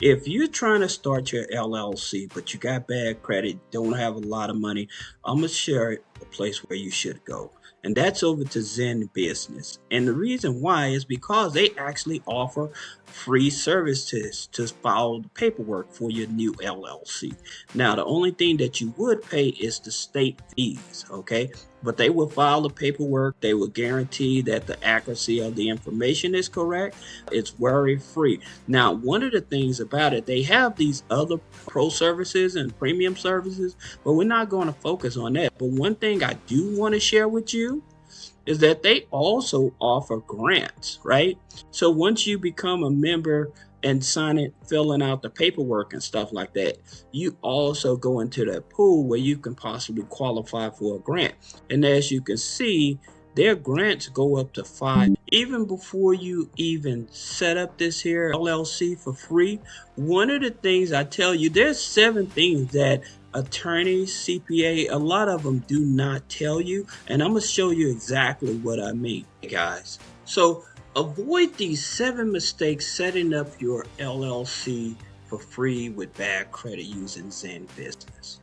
If you're trying to start your LLC, but you got bad credit, don't have a lot of money, I'm going to share a place where you should go. And that's over to Zen Business. And the reason why is because they actually offer free services to file the paperwork for your new LLC. Now, the only thing that you would pay is the state fees, okay? But they will file the paperwork. They will guarantee that the accuracy of the information is correct. It's worry free. Now, one of the things about it, they have these other pro services and premium services, but we're not going to focus on that. But one thing I do want to share with you is that they also offer grants, right? So once you become a member and sign it, filling out the paperwork and stuff like that, you also go into that pool where you can possibly qualify for a grant. And as you can see, their grants go up to 5. Even before you even set up this here LLC for free, one of the things I tell you, there's 7 things that attorneys, CPA, a lot of them do not tell you. And I'm going to show you exactly what I mean, guys. So avoid these 7 mistakes setting up your LLC for free with bad credit using Zen Business.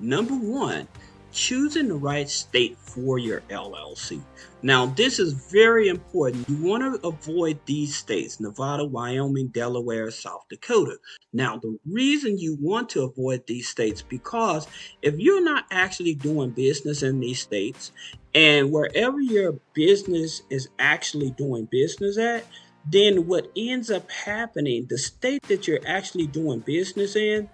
Number 1, choosing the right state for your LLC. Now, this is very important. You want to avoid these states: Nevada, Wyoming, Delaware, South Dakota. Now, the reason you want to avoid these states, because if you're not actually doing business in these states, and wherever your business is actually doing business at, then what ends up happening, the state that you're actually doing business in,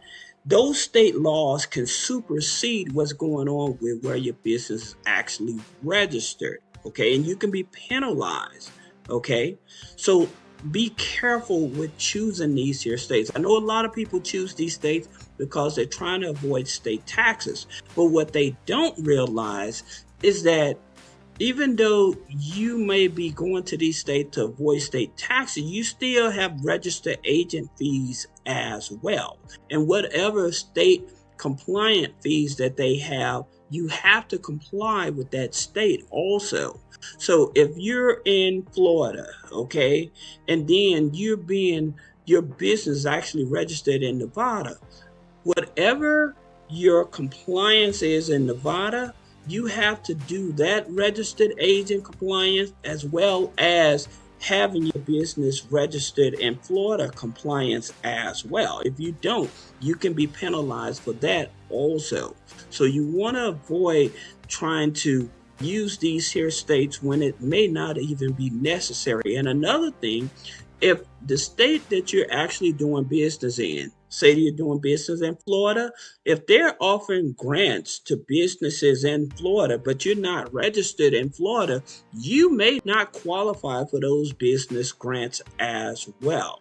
those state laws can supersede what's going on with where your business is actually registered, okay? And you can be penalized, okay? So be careful with choosing these here states. I know a lot of people choose these states because they're trying to avoid state taxes, but what they don't realize is that even though you may be going to these states to avoid state taxes, you still have registered agent fees as well. And whatever state compliant fees that they have, you have to comply with that state also. So if you're in Florida, okay, and then your business is actually registered in Nevada, whatever your compliance is in Nevada, you have to do that registered agent compliance as well as having your business registered in Florida compliance as well. If you don't, you can be penalized for that also. So you want to avoid trying to use these here states when it may not even be necessary. And another thing, if the state that you're actually doing business in, say you're doing business in Florida, if they're offering grants to businesses in Florida, but you're not registered in Florida, you may not qualify for those business grants as well.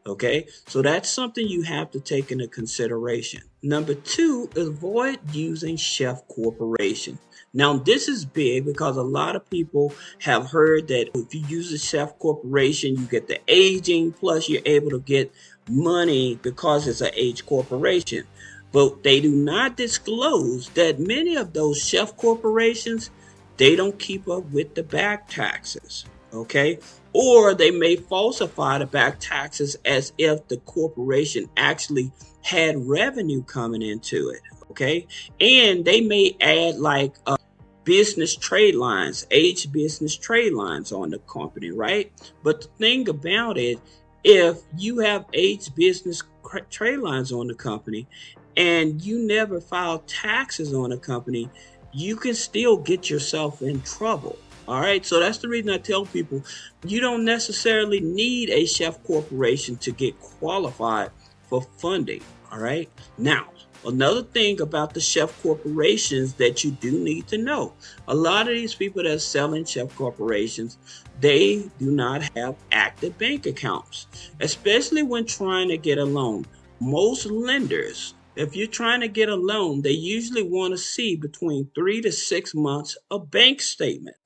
Okay, so that's something you have to take into consideration. Number 2, avoid using chef corporation. Now, this is big because a lot of people have heard that if you use a chef corporation, you get the aging, plus you're able to get money because it's an H corporation. But they do not disclose that many of those chef corporations, they don't keep up with the back taxes. Okay, or they may falsify the back taxes as if the corporation actually had revenue coming into it. Okay, and they may add like business trade lines, age business trade lines on the company, right? But the thing about it, if you have age business trade lines on the company and you never file taxes on the company, you can still get yourself in trouble. All right, so that's the reason I tell people you don't necessarily need a chef corporation to get qualified for funding. All right, now another thing about the chef corporations that you do need to know, a lot of these people that are selling chef corporations, they do not have active bank accounts, especially when trying to get a loan. Most lenders, if you're trying to get a loan, they usually want to see between 3 to 6 months of bank statement.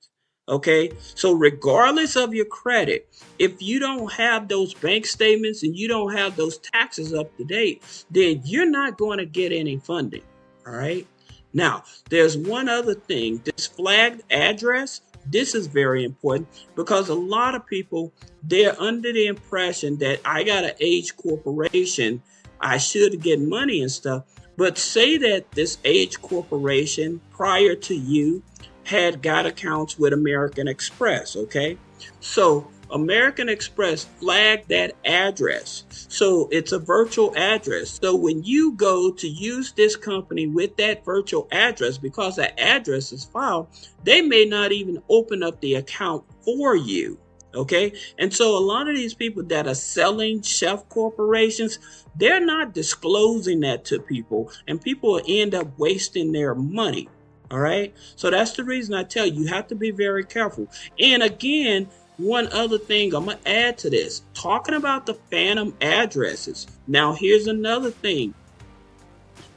Okay, so regardless of your credit, if you don't have those bank statements and you don't have those taxes up to date, then you're not going to get any funding. All right. Now, there's one other thing. This flagged address, this is very important because a lot of people, they're under the impression that I got an age corporation, I should get money and stuff. But say that this age corporation prior to you had got accounts with American Express, okay? So American Express flagged that address. So it's a virtual address. So when you go to use this company with that virtual address, because that address is filed, they may not even open up the account for you. Okay. And so a lot of these people that are selling chef corporations, they're not disclosing that to people, and people end up wasting their money. All right. So that's the reason I tell you, you have to be very careful. And again, one other thing I'm going to add to this, talking about the phantom addresses. Now, here's another thing.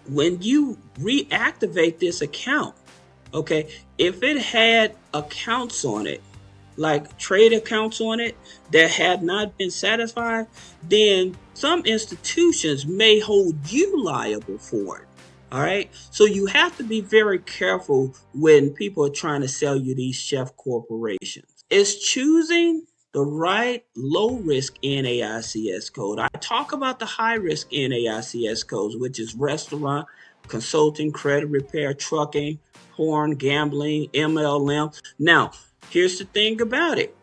When you reactivate this account, okay, if it had accounts on it, like trade accounts on it that had not been satisfied, then some institutions may hold you liable for it. All right. So you have to be very careful when people are trying to sell you these chef corporations. It's choosing the right low risk NAICS code. I talk about the high risk NAICS codes, which is restaurant, consulting, credit repair, trucking, porn, gambling, MLM. Now, here's the thing about it.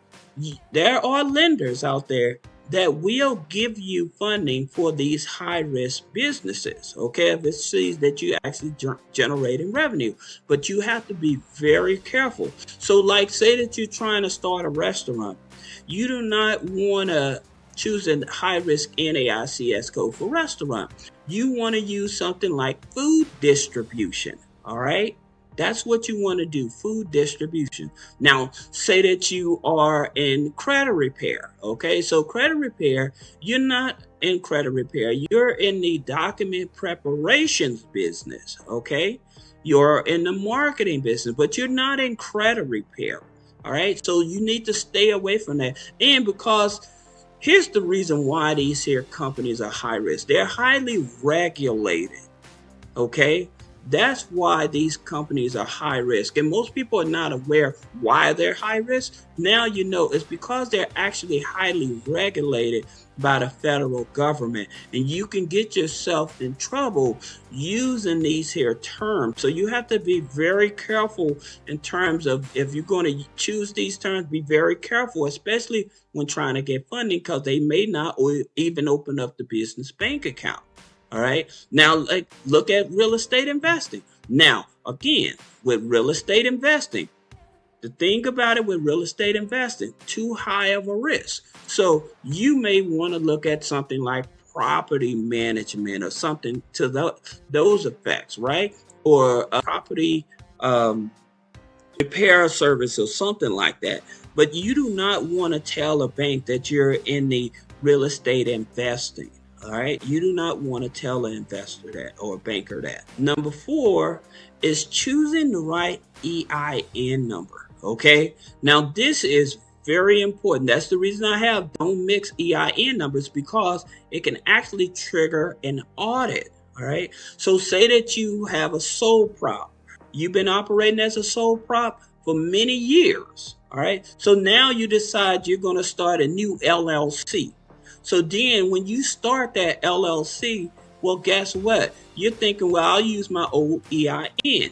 There are lenders out there that will give you funding for these high risk businesses, okay, if it sees that you actually generating revenue. But you have to be very careful. So like, say that you're trying to start a restaurant, you do not want to choose a high risk NAICS code for restaurant. You want to use something like food distribution. All right. That's what you want to do, food distribution. Now, say that you are in credit repair, okay? So credit repair, you're not in credit repair. You're in the document preparations business, okay? You're in the marketing business, but you're not in credit repair, all right? So you need to stay away from that. And because here's the reason why these here companies are high risk. They're highly regulated, okay? That's why these companies are high risk. And most people are not aware why they're high risk. Now you know it's because they're actually highly regulated by the federal government. And you can get yourself in trouble using these here terms. So you have to be very careful in terms of, if you're going to choose these terms, be very careful, especially when trying to get funding, because they may not even open up the business bank account. All right. Now, like, look at real estate investing. Now, again, with real estate investing, the thing about it with real estate investing, too high of a risk. So you may want to look at something like property management or something to those effects, right? Or a property repair service or something like that. But you do not want to tell a bank that you're in the real estate investing. All right. You do not want to tell an investor that or a banker that. Number 4 is choosing the right EIN number. Okay. Now, this is very important. That's the reason I have don't mix EIN numbers, because it can actually trigger an audit. All right. So say that you have a sole prop. You've been operating as a sole prop for many years. All right. So now you decide you're going to start a new LLC. So then when you start that LLC, well, guess what? You're thinking, well, I'll use my old EIN.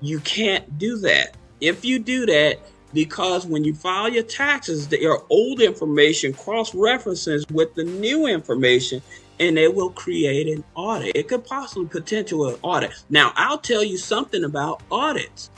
You can't do that. If you do that, because when you file your taxes, your old information cross-references with the new information, and it will create an audit. It could possibly potential an audit. Now, I'll tell you something about audits.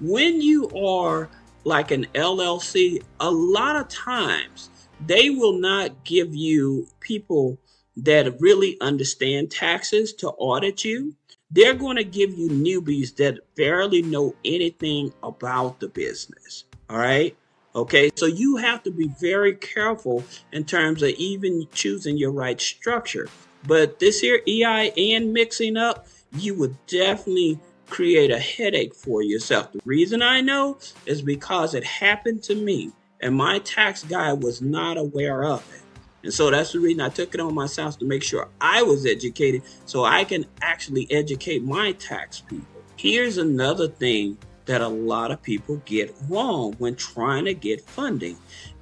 When you are like an LLC, a lot of times, they will not give you people that really understand taxes to audit you. They're going to give you newbies that barely know anything about the business. All right. Okay. So you have to be very careful in terms of even choosing your right structure. But this here EIN mixing up, you would definitely create a headache for yourself. The reason I know is because it happened to me. And my tax guy was not aware of it. And so that's the reason I took it on myself, to make sure I was educated so I can actually educate my tax people. Here's another thing that a lot of people get wrong when trying to get funding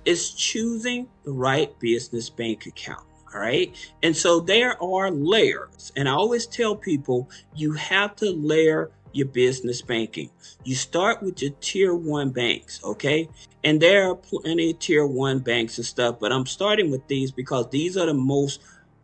is choosing the right business bank account. All right. And so there are layers. And I always tell people you have to layer your business banking. You start with your tier one banks. Okay. And there are plenty of tier one banks and stuff, but I'm starting with these because these are the most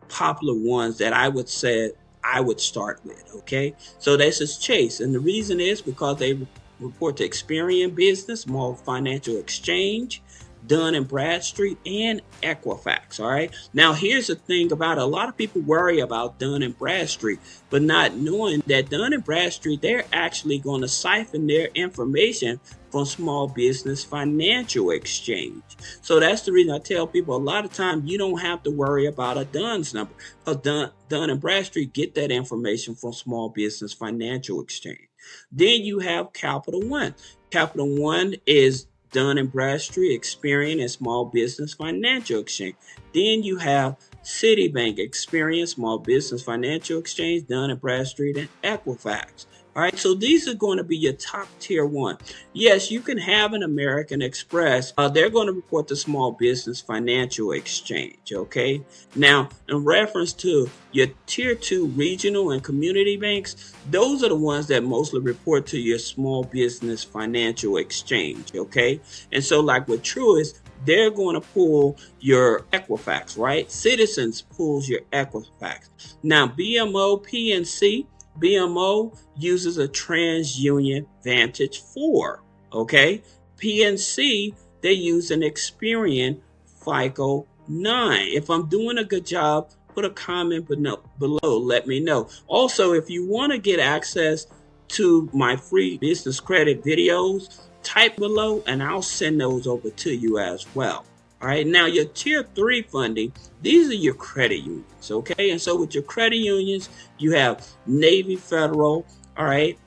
popular ones that I would say I would start with. Okay. So this is Chase. And the reason is because they report to Experian Business, Small Financial Exchange, Dun and Bradstreet, and Equifax. All right. Now, here's the thing about it. A lot of people worry about Dun and Bradstreet, but not knowing that Dun and Bradstreet, they're actually going to siphon their information from Small Business Financial Exchange. So that's the reason I tell people a lot of times you don't have to worry about a Dun's number, because Dun and Bradstreet get that information from Small Business Financial Exchange. Then you have Capital One. Capital One is Dun and Bradstreet, Experian, and Small Business Financial Exchange. Then you have Citibank, Experian, Small Business Financial Exchange, Dun and Bradstreet, and Equifax. All right, so these are going to be your top tier one. Yes, you can have an American Express. They're going to report to Small Business Financial Exchange. Okay. Now, in reference to your tier two regional and community banks, those are the ones that mostly report to your Small Business Financial Exchange. Okay. And so, like with Truist, they're going to pull your Equifax, right? Citizens pulls your Equifax. Now, BMO, PNC, BMO uses a TransUnion Vantage 4, okay? PNC, they use an Experian FICO 9. If I'm doing a good job, put a comment below, let me know. Also, if you want to get access to my free business credit videos, type below and I'll send those over to you as well. All right, now your tier three funding, these are your credit unions, okay? And so with your credit unions, you have Navy Federal, all right?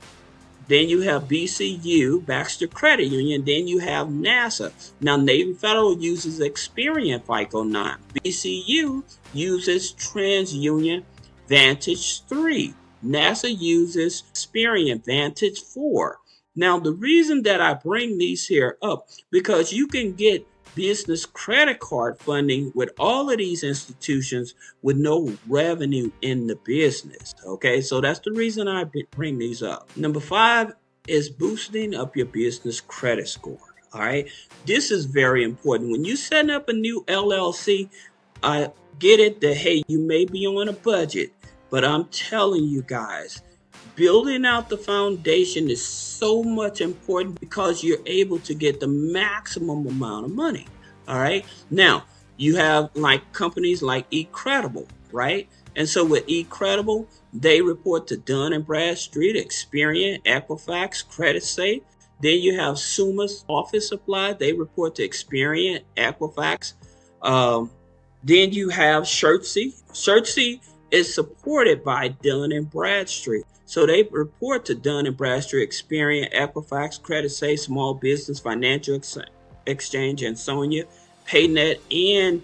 Then you have BCU, Baxter Credit Union. Then you have NASA. Now, Navy Federal uses Experian FICO 9. BCU uses TransUnion Vantage 3. NASA uses Experian Vantage 4. Now, the reason that I bring these here up, because you can get business credit card funding with all of these institutions with no revenue in the business. Okay, so that's the reason I bring these up. Number 5 is boosting up your business credit score. All right, this is very important. When you setting up a new LLC, I get it that hey, you may be on a budget, but I'm telling you guys, building out the foundation is so much important because you're able to get the maximum amount of money. All right. Now, you have like companies like eCredible, right? And so with eCredible, they report to Dun and Bradstreet, Experian, Equifax, CreditSafe. Then you have Suma's Office Supply. They report to Experian, Equifax. Then you have Shirtsy. Shirtsy is supported by Dun and Bradstreet. So they report to Dun and Bradstreet, Experian, Equifax, CreditSafe, Small Business Financial Exchange, and Sonia, PayNet, and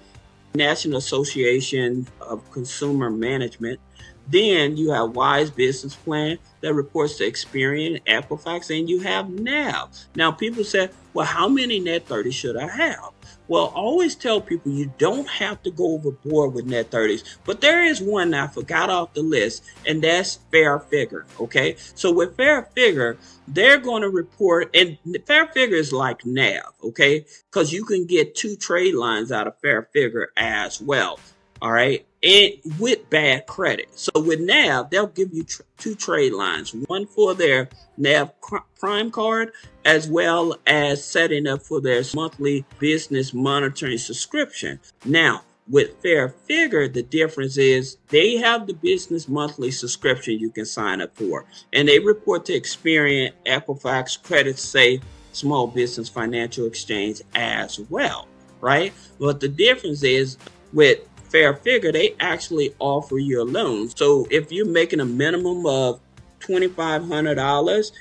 National Association of Consumer Management. Then you have Wise Business Plan that reports to Experian, Equifax, and you have NAV. Now, people say, well, how many net 30 should I have? Well, I always tell people you don't have to go overboard with net 30s, but there is one I forgot off the list, and that's Fair Figure. Okay, so with Fair Figure, they're going to report, and Fair Figure is like NAV, okay, because you can get 2 trade lines out of Fair Figure as well. All right, and with bad credit. So with NAV, they'll give you 2 trade lines, one for their NAV Prime card, as well as setting up for their monthly business monitoring subscription. Now, with Fair Figure, the difference is they have the business monthly subscription you can sign up for, and they report to Experian, Equifax, CreditSafe, Small Business Financial Exchange as well, right? But the difference is with Fair Figure, they actually offer you a loan. So if you're making a minimum of $2,500,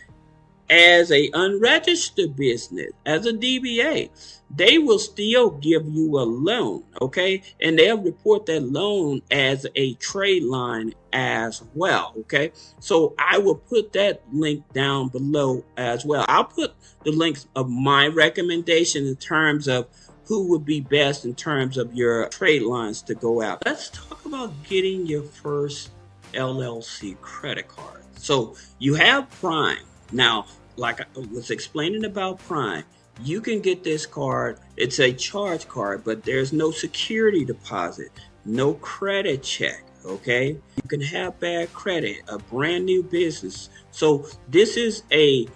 as a unregistered business, as a DBA, they will still give you a loan, okay? And they'll report that loan as a trade line as well, okay? So I will put that link down below as well. I'll put the links of my recommendation in terms of who would be best in terms of your trade lines to go out. Let's talk about getting your first LLC credit card. So you have Prime. Now, like I was explaining about Prime, you can get this card. It's a charge card, but there's no security deposit, no credit check. Okay, you can have bad credit, a brand new business. So this is a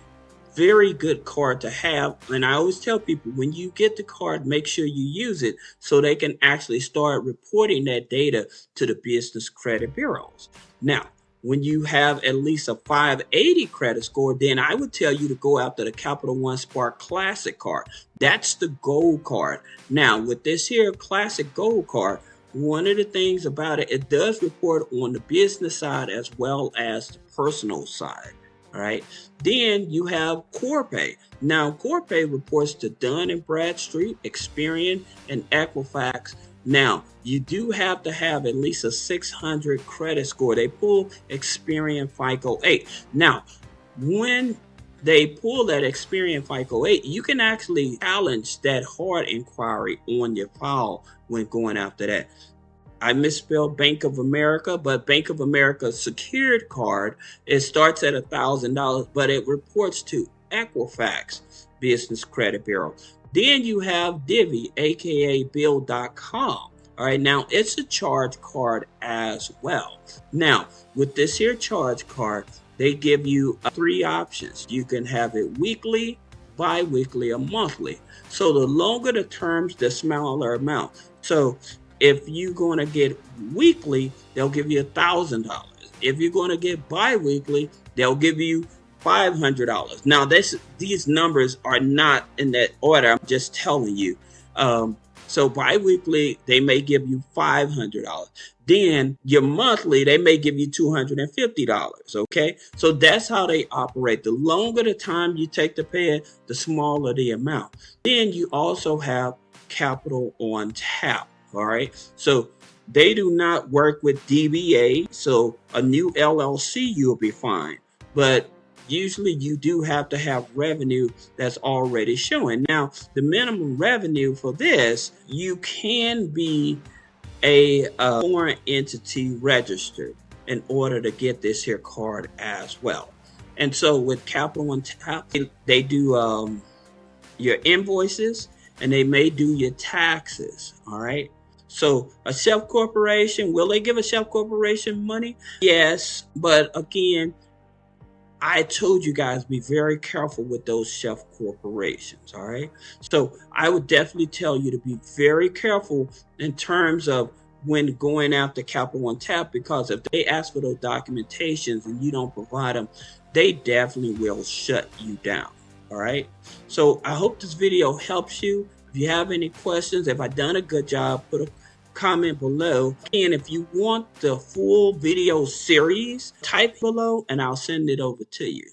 very good card to have. And I always tell people, when you get the card, make sure you use it so they can actually start reporting that data to the business credit bureaus. Now, when you have at least a 580 credit score, then I would tell you to go after the Capital One Spark Classic card. That's the gold card. Now, with this here Classic Gold card, one of the things about it, it does report on the business side as well as the personal side. All right. Then you have Corpay. Now, Corpay reports to Dun and Bradstreet, Experian, and Equifax. Now, you do have to have at least a 600 credit score. They pull Experian FICO 8. Now, when they pull that Experian FICO 8, you can actually challenge that hard inquiry on your file when going after that. I misspelled Bank of America, but Bank of America's secured card, it starts at $1,000, but it reports to Equifax Business Credit Bureau. Then you have Divvy, aka Bill.com. All right, now it's a charge card as well. Now, with this here charge card, they give you 3 options. You can have it weekly, bi-weekly, or monthly. So the longer the terms, the smaller amount. So if you're going to get weekly, they'll give you $1,000. If you're going to get bi-weekly, they'll give you $500. Now, these numbers are not in that order. I'm just telling you. So bi-weekly, they may give you $500. Then your monthly, they may give you $250. Okay, so that's how they operate. The longer the time you take to pay it, the smaller the amount. Then you also have Capital on Tap. All right, so they do not work with DBA, so a new LLC you'll be fine. But usually you do have to have revenue that's already showing. Now, the minimum revenue for this, you can be a foreign entity registered in order to get this here card as well. And so with Capital One Tap, they do your invoices, and they may do your taxes. All right. So a chef corporation, will they give a chef corporation money? Yes, but again, I told you guys be very careful with those chef corporations, all right? So I would definitely tell you to be very careful in terms of when going after Capital One Tap, because if they ask for those documentations and you don't provide them, they definitely will shut you down, all right? So I hope this video helps you. If you have any questions, if I've done a good job, put a comment below. And if you want the full video series, type below and I'll send it over to you.